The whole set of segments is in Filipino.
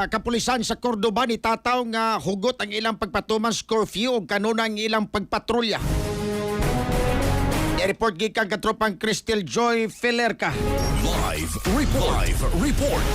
kapulisan sa Cordoba ni tataw nga hugot ang ilang pagpatuman sa curfew ug kanuna ang ilang pagpatrolya. I-report gikan katropang Crystal Joy Felerca. Live report.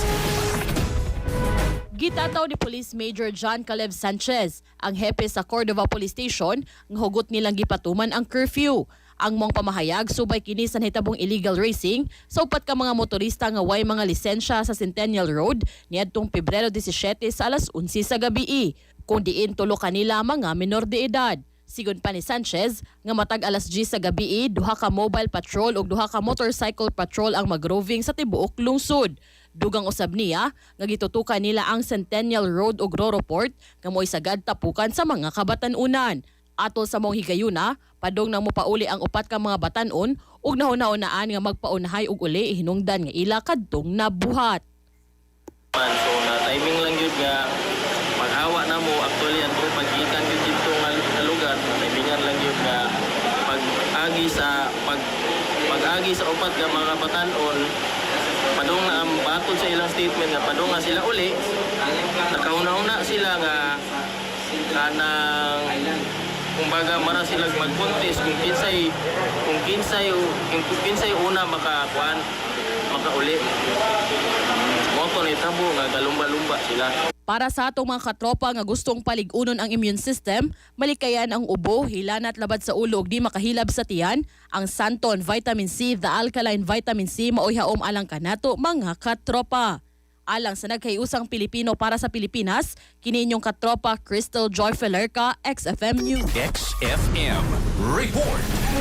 Gitataw ni Police Major John Caleb Sanchez, ang hepe sa Cordova Police Station, ng hugot nilang gipatuman ang curfew. Ang mong pamahayag subay kini sa nahitabong illegal racing sa upat ka mga motorista nga way mga lisensya sa Centennial Road niadtong Pebrero 17 sa alas 11 sa gabi. Kung diin tulo kanila mga menor de edad. Sigon pa ni Sanchez nga matag alas 10 sa gabi, duha ka mobile patrol ug duha ka motorcycle patrol ang magroving sa tibuok lungsod. Dugang usab niya nga gitutukan nila ang Centennial Road ug Roroport nga mo'y sagad tapukan sa mga kabatan-unan. Atol sa mong higayuna, padong nang mopauli ang upat ka mga batanon ug nahuna-unaan nga magpaunahay ug uli hinungdan nga ila kadtong nabuhat. So na timing lang yun nga paghawa na mo actually ang paggikan yun dito nga lugar, timingan lang yun nga pag-agi sa upat ka mga batanon padong na ang batod sa ilang statement nga padong nga sila uli nakauna-una sila nga kanang kumbaga mara sila mag-contest kung kinsay una makauli moto ni tabo nga galumba-lumba sila. Para sa atong mga katropa nga gustong paligunon ang immune system, malikayan ang ubo, hilanat labad sa ulo ug di makahilab sa tiyan, ang Santon Vitamin C, the alkaline vitamin C maoy haom alang kanato mga katropa. Alang sa nagkayusang Pilipino para sa Pilipinas, kini inyong katropa Crystal Joy Felerca, XFM News. XFM report.